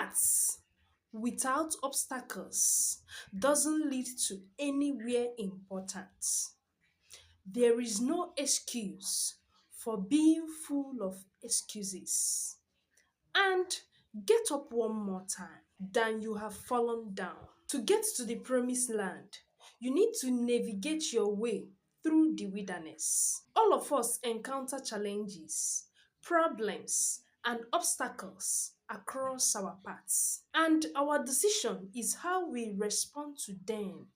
Paths without obstacles doesn't lead to anywhere important. There is no excuse for being full of excuses. And get up one more time than you have fallen down. To get to the promised land, you need to navigate your way through the wilderness. All of us encounter challenges, problems, and obstacles across our paths. And our decision is how we respond to them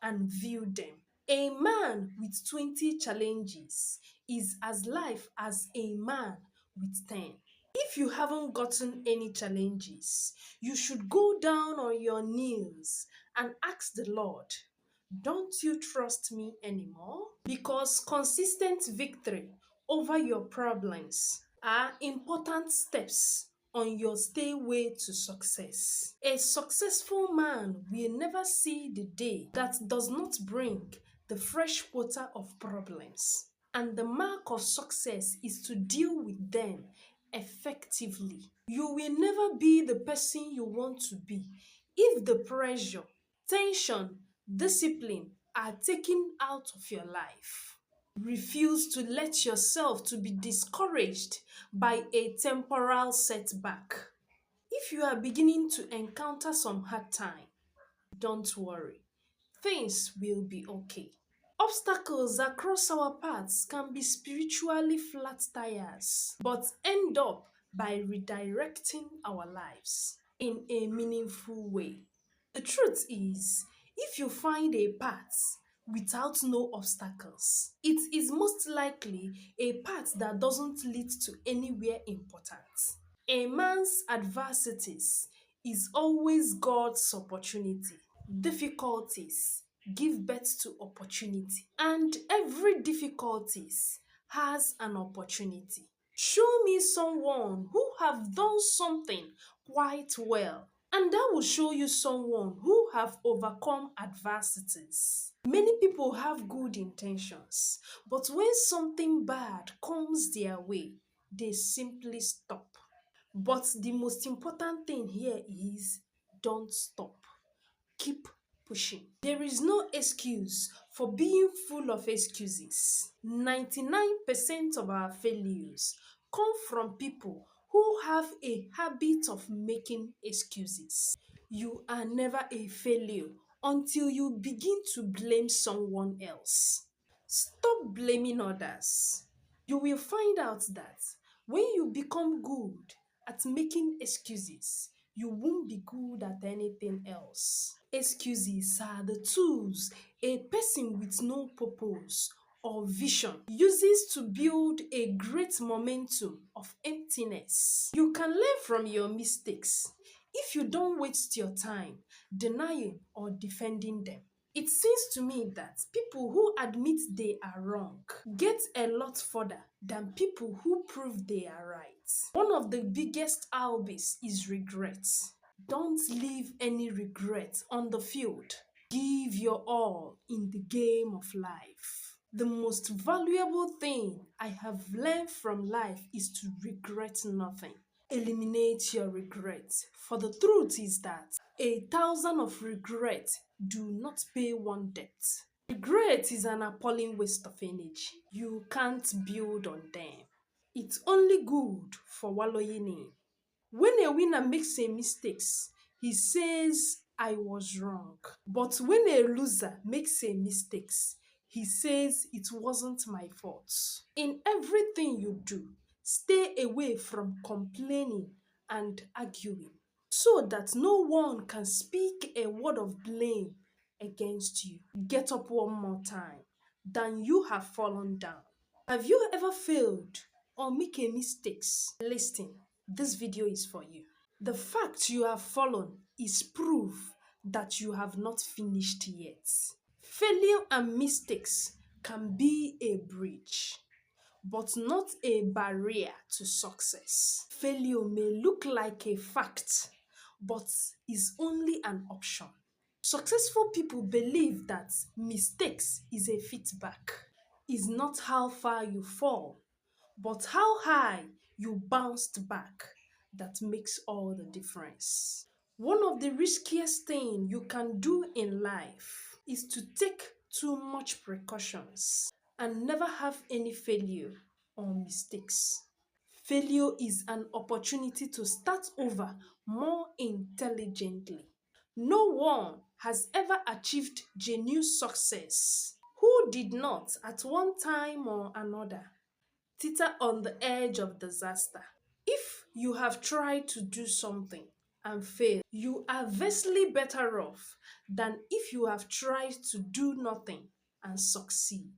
and view them. A man with 20 challenges is as life as a man with 10. If you haven't gotten any challenges, you should go down on your knees and ask the Lord, don't you trust me anymore? Because consistent victory over your problems are important steps on your stairway to success. A successful man will never see the day that does not bring the fresh water of problems. And the mark of success is to deal with them effectively. You will never be the person you want to be if the pressure, tension, discipline are taken out of your life. Refuse to let yourself to be discouraged by a temporal setback. If you are beginning to encounter some hard time, don't worry. Things will be okay. Obstacles across our paths can be spiritually flat tires, but end up by redirecting our lives in a meaningful way. The truth is, if you find a path without no obstacles, it is most likely a path that doesn't lead to anywhere important. A man's adversities is always God's opportunity. Difficulties give birth to opportunity, and every difficulties has an opportunity. Show me someone who have done something quite well, and that will show you someone who have overcome adversities. Many people have good intentions, but when something bad comes their way, they simply stop. But the most important thing here is don't stop. Keep pushing. There is no excuse for being full of excuses. 99% of our failures come from people who have a habit of making excuses. You are never a failure until you begin to blame someone else. Stop blaming others. You will find out that when you become good at making excuses, you won't be good at anything else. Excuses are the tools a person with no purpose or vision uses to build a great momentum of emptiness. You can learn from your mistakes if you don't waste your time denying or defending them. It seems to me that people who admit they are wrong get a lot further than people who prove they are right. One of the biggest albis is regret. Don't leave any regret on the field. Give your all in the game of life. The most valuable thing I have learned from life is to regret nothing. Eliminate your regrets, for the truth is that 1,000 of regret do not pay one debt. Regret is an appalling waste of energy. You can't build on them. It's only good for wallowing in. When a winner makes a mistake, he says, I was wrong. But when a loser makes a mistake, he says, it wasn't my fault. In everything you do, stay away from complaining and arguing, so that no one can speak a word of blame against you. Get up one more time than you have fallen down. Have you ever failed or make a mistake? Listen, this video is for you. The fact you have fallen is proof that you have not finished yet. Failure and mistakes can be a bridge, but not a barrier to success. Failure may look like a fact, but is only an option. Successful people believe that mistakes is a feedback. Is not how far you fall, but how high you bounced back. that makes all the difference. One of the riskiest things you can do in life is to take too much precautions and never have any failure or mistakes. Failure is an opportunity to start over more intelligently. No one has ever achieved genuine success who did not, at one time or another, teeter on the edge of disaster. If you have tried to do something and failed, you are vastly better off than if you have tried to do nothing and succeed.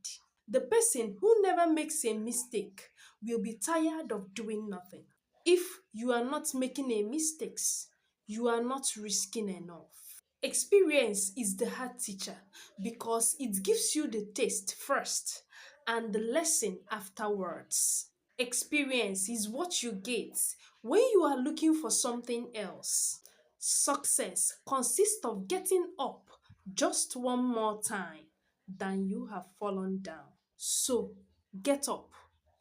The person who never makes a mistake will be tired of doing nothing. If you are not making a mistakes, you are not risking enough. Experience is the hard teacher because it gives you the taste first and the lesson afterwards. Experience is what you get when you are looking for something else. Success consists of getting up just one more time than you have fallen down. So get up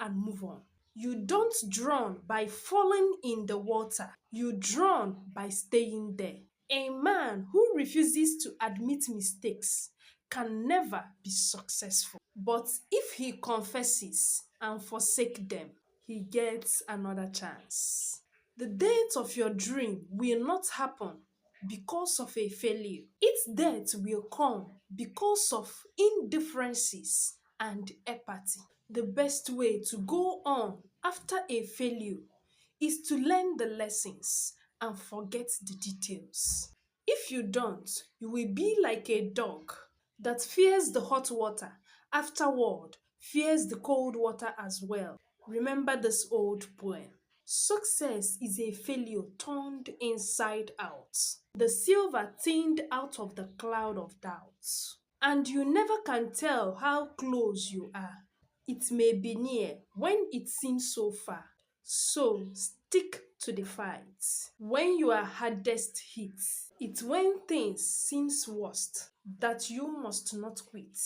and move on. You don't drown by falling in the water, you drown by staying there. A man who refuses to admit mistakes can never be successful. But if he confesses and forsake them, he gets another chance. The death of your dream will not happen because of a failure. Its death will come because of indifferences and apathy. The best way to go on after a failure is to learn the lessons and forget the details. If you don't, you will be like a dog that fears the hot water, afterward, fears the cold water as well. Remember this old poem. Success is a failure turned inside out, the silver thinned out of the cloud of doubts. And you never can tell how close you are. It may be near when it seems so far. So stick to the fight. When you are hardest hit, it's when things seems worst that you must not quit.